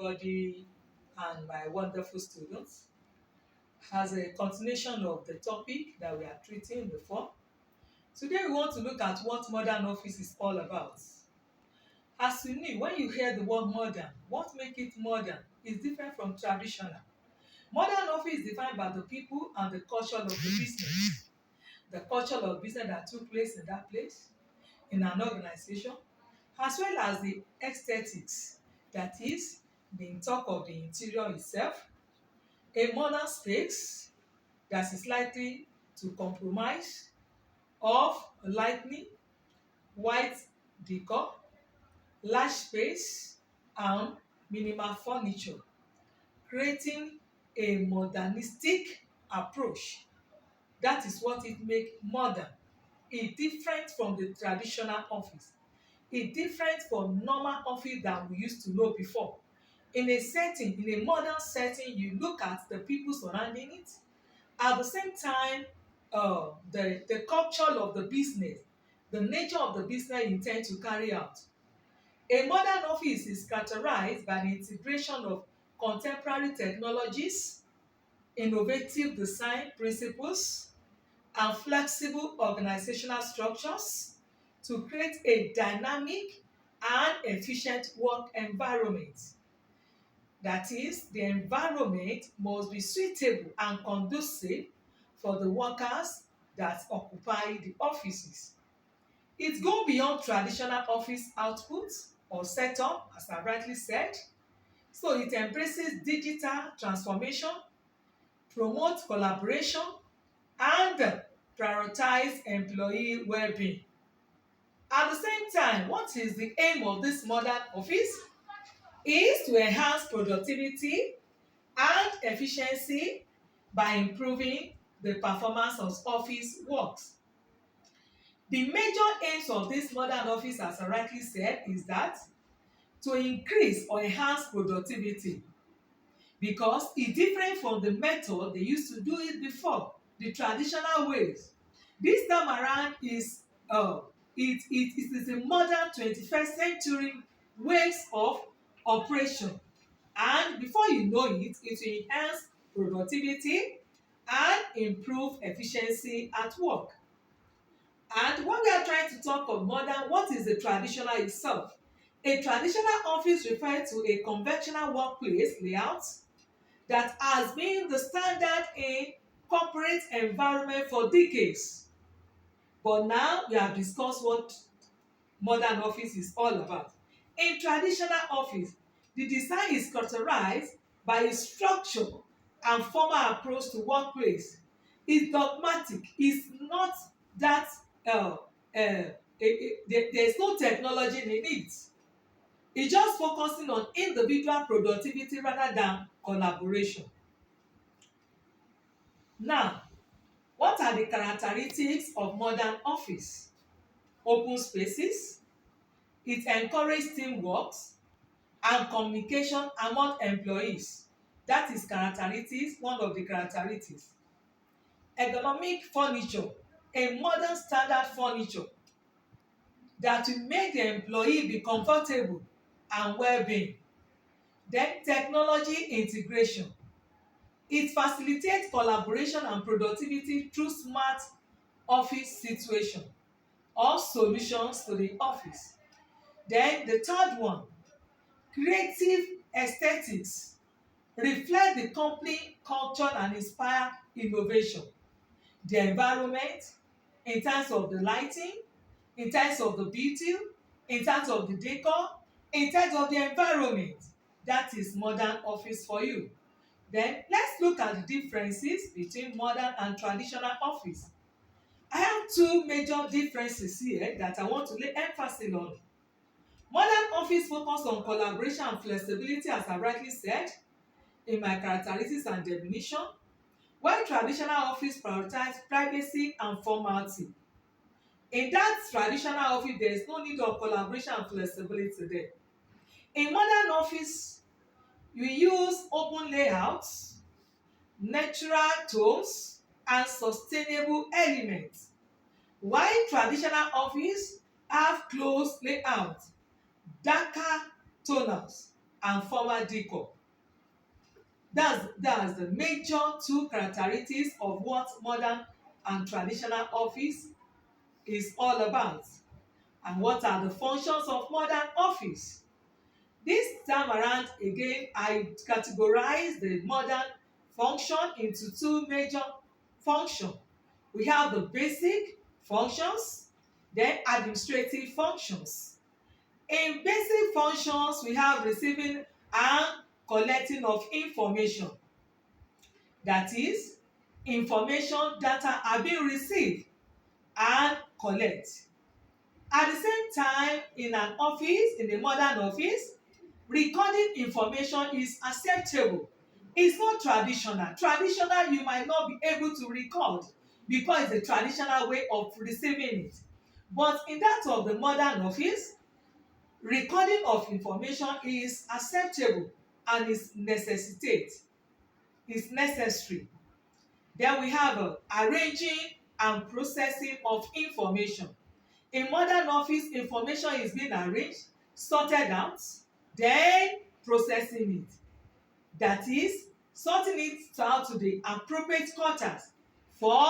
everybody and my wonderful students. As a continuation of the topic that we are treating before, today we want to look at what modern office is all about. As you know, when you hear the word modern, what makes it modern is different from traditional. Modern office is defined by the people and the culture of the business. The culture of business that took place in that place, in an organization, as well as the aesthetics, that is, the talk of the interior itself, a modern space that is likely to compromise of lightning, white decor, large space, and minimal furniture, creating a modernistic approach. That is what it makes modern. It's different from the traditional office. It's different from normal office that we used to know before. In a modern setting, you look at the people surrounding it. At the same time, the culture of the business, the nature of the business you intend to carry out. A modern office is characterized by the integration of contemporary technologies, innovative design principles, and flexible organizational structures to create a dynamic and efficient work environment. That is, the environment must be suitable and conducive for the workers that occupy the offices. It goes beyond traditional office output or setup, as I rightly said. So it embraces digital transformation, promotes collaboration, and prioritize employee well-being. At the same time, what is the aim of this modern office? Is to enhance productivity and efficiency by improving the performance of office works. The major aims of this modern office, as I rightly said, is that to increase or enhance productivity, because it's different from the method they used to do it before, the traditional ways. This time around it is a modern 21st century ways of operation, and before you know it will enhance productivity and improve efficiency at work. And when we are trying to talk of modern, what is the traditional itself? A traditional office refers to a conventional workplace layout that has been the standard in corporate environment for decades. But now we have discussed what modern office is all about. In traditional office, the design is characterized by a structure and formal approach to workplace. It's dogmatic. It's not that there's no technology in it. It's just focusing on individual productivity rather than collaboration. Now, what are the characteristics of modern office? Open spaces. It encourages teamwork and communication among employees. That is one of the characteristics. Ergonomic furniture, a modern standard furniture that will make the employee be comfortable and well-being. Then technology integration. It facilitates collaboration and productivity through smart office situation or solutions to the office. Then the third one, creative aesthetics, reflect the company culture and inspire innovation. The environment, in terms of the lighting, in terms of the beauty, in terms of the decor, in terms of the environment, that is modern office for you. Then let's look at the differences between modern and traditional office. I have two major differences here that I want to lay emphasis on. Modern office focus on collaboration and flexibility, as I rightly said in my characteristics and definition, while traditional office prioritize privacy and formality. In that traditional office, there is no need of collaboration and flexibility there. In modern office, you use open layouts, natural tones, and sustainable elements, while traditional office have closed layout, darker tonals, and formal decor. That's the major two characteristics of what modern and traditional office is all about. And what are the functions of modern office? This time around again, I categorize the modern function into two major functions. We have the basic functions, then administrative functions. In basic functions, we have receiving and collecting of information. That is, information data are being received and collect. At the same time, in an office, in a modern office, recording information is acceptable. It's not traditional. Traditional, you might not be able to record because it's a traditional way of receiving it. But in that of the modern office, recording of information is acceptable and is necessary. Then we have arranging and processing of information. In modern office, information is being arranged, sorted out, then processing it. That is, sorting it out to the appropriate quarters for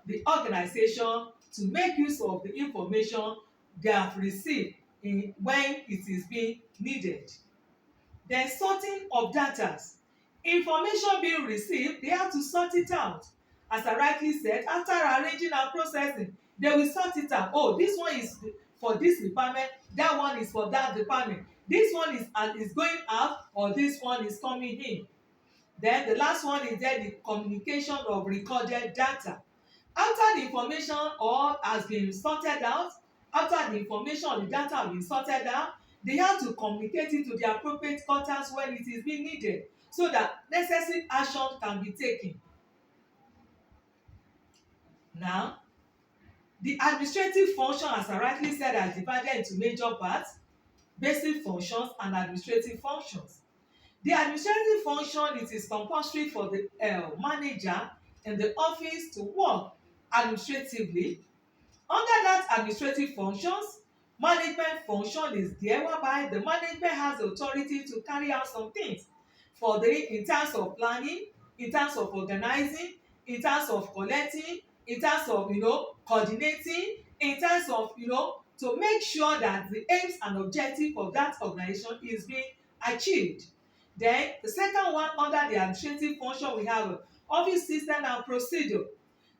the organization to make use of the information they have received when it is being needed. Then sorting of data. Information being received, they have to sort it out. As I rightly said, after arranging and processing, they will sort it out. Oh, this one is for this department, that one is for that department. This one is going out, or this one is coming in. Then the last one is then the communication of recorded data. After the information all has been sorted out, after the information or the data have been sorted out, they have to communicate it to the appropriate quarters when it is being needed so that necessary action can be taken. Now, the administrative function, as I rightly said, are divided into major parts: basic functions and administrative functions. The administrative function, it is compulsory for the manager in the office to work administratively. Under that administrative functions, management function is there, whereby the management has the authority to carry out some things in terms of planning, in terms of organizing, in terms of collecting, in terms of coordinating, in terms of to make sure that the aims and objective of that organization is being achieved. Then the second one, under the administrative function, we have office system and procedure.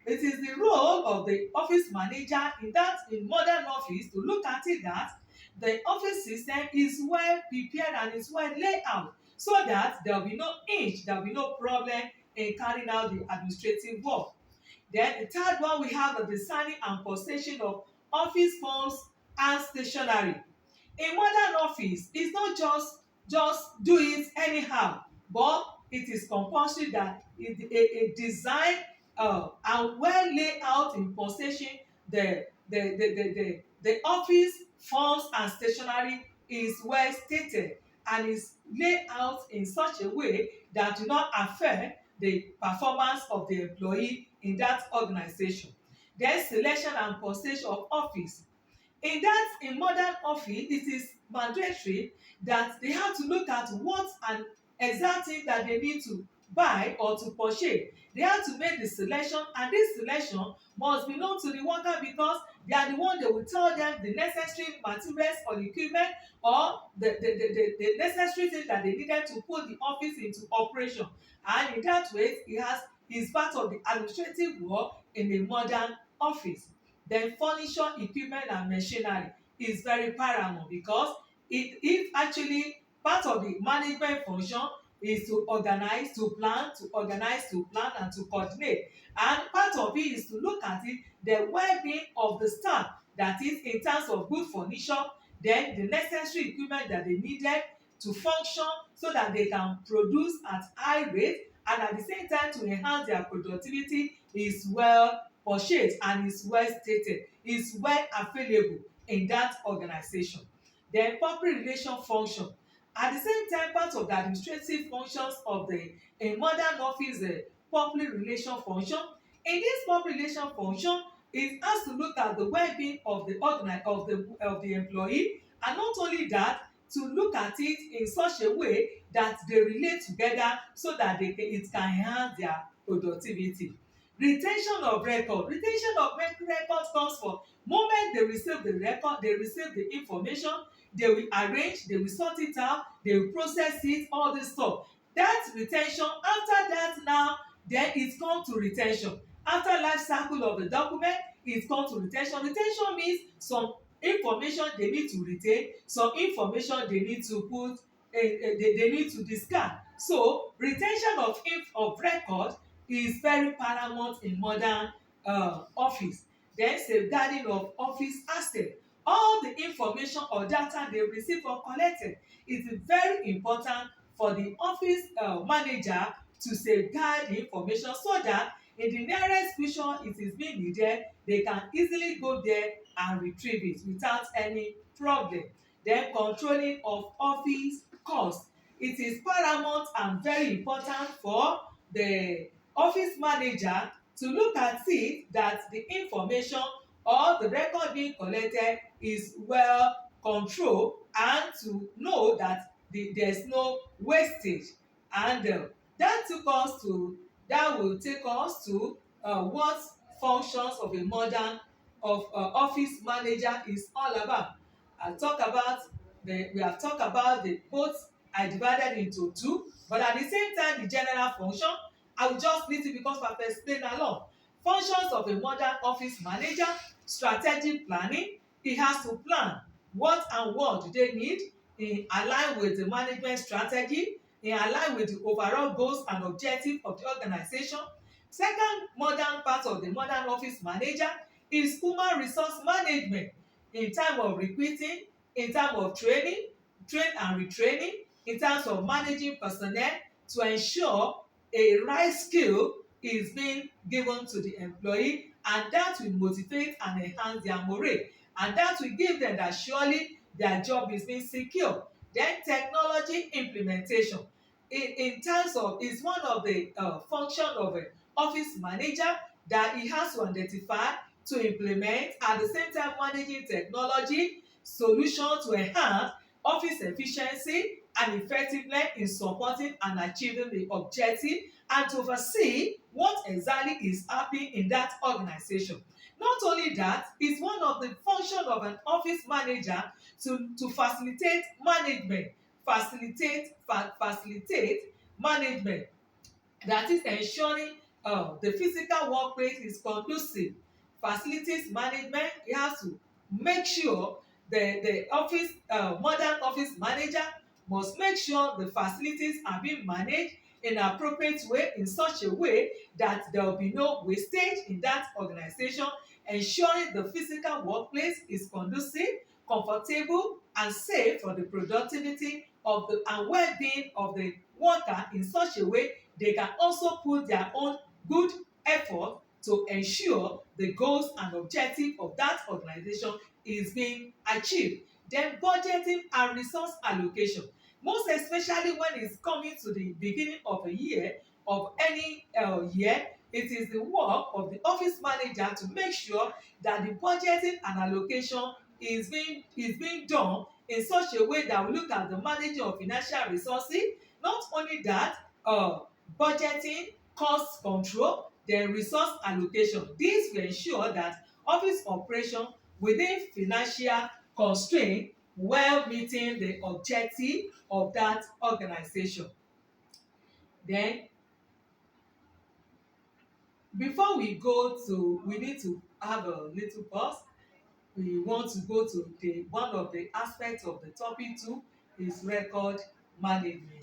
It is the role of the office manager in modern office to look at it that the office system is well prepared and is well laid out, so that there will be no hitch, there will be no problem in carrying out the administrative work. Then the third one, we have the designing and possession of office forms and stationery. In modern office, it's not just do it anyhow, but it is compulsory that a design and well laid out in possession the office forms and stationery is well stated and is laid out in such a way that do not affect the performance of the employee in that organization. Then selection and possession of office. In modern office, it is mandatory that they have to look at what an exact thing that they need to buy or to purchase. They have to make the selection, and this selection must be known to the worker because they are the one that will tell them the necessary materials or equipment or the necessary things that they needed to put the office into operation. And in that way, is part of the administrative work in a modern office. Then furniture, equipment and machinery is very paramount because it actually part of the management function is to organize, to plan, and to coordinate. And part of it is to look at it, the well-being of the staff, that is in terms of good furniture, then the necessary equipment that they needed to function so that they can produce at high rate, and at the same time to enhance their productivity is well purchased and is well stated, is well available in that organization. Then public relation function. At the same time, part of the administrative functions of a modern office, the public relation function. In this public relation function, it has to look at the well-being of the employee, and not only that, to look at it in such a way that they relate together so that it can enhance their productivity. Retention of record. Retention of record comes for moment they receive the record, they receive the information, they will arrange, they will sort it out, they will process it, all this stuff. That retention, after that now, then it comes to retention. After life cycle of the document, it comes to retention. Retention means some information they need to retain, some information they need to put, they need to discard. So retention of record is very paramount in modern office. Then safeguarding of office asset. All the information or data they receive or collected is very important for the office manager to safeguard the information so that in the nearest future it is being needed, they can easily go there and retrieve it without any problem. Then controlling of office cost. It is paramount and very important for the office manager to look at it that the information or the record being collected is well controlled and to know that there's no wastage. And that will take us to what functions of a modern office manager is all about. We have talked about the both. I divided into two, but at the same time the general function I will just list it because I've explained along. Functions of a modern office manager: strategic planning. He has to plan what and what do they need in align with the management strategy, in align with the overall goals and objectives of the organization. Second modern part of the modern office manager is human resource management in terms of recruiting, in terms of training, train and retraining, in terms of managing personnel to ensure a right skill is being given to the employee, and that will motivate and enhance their morale, and that will give them that surely their job is being secure. Then technology implementation in terms of is one of the function of an office manager that he has to identify to implement, at the same time managing technology solution to enhance office efficiency and effectiveness in supporting and achieving the objective, and to oversee what exactly is happening in that organization. Not only that, it's one of the functions of an office manager to facilitate management, facilitate management, that is ensuring the physical workplace is conducive. Facilities management, he has to make sure the office modern office manager must make sure the facilities are being managed in an appropriate way, in such a way that there will be no wastage in that organization, ensuring the physical workplace is conducive, comfortable and safe for the productivity of the and well-being of the worker, in such a way they can also put their own good effort to ensure the goals and objectives of that organization is being achieved. Then budgeting and resource allocation, most especially when it's coming to the beginning of a year, of any year, it is the work of the office manager to make sure that the budgeting and allocation is being done in such a way that we look at the managing of financial resources. Not only that, budgeting, cost control, then resource allocation. This will ensure that office operation within financial constraint while meeting the objective of that organization. Then before we need to have a little pause. We want to go to the one of the aspects of the topic too is record management.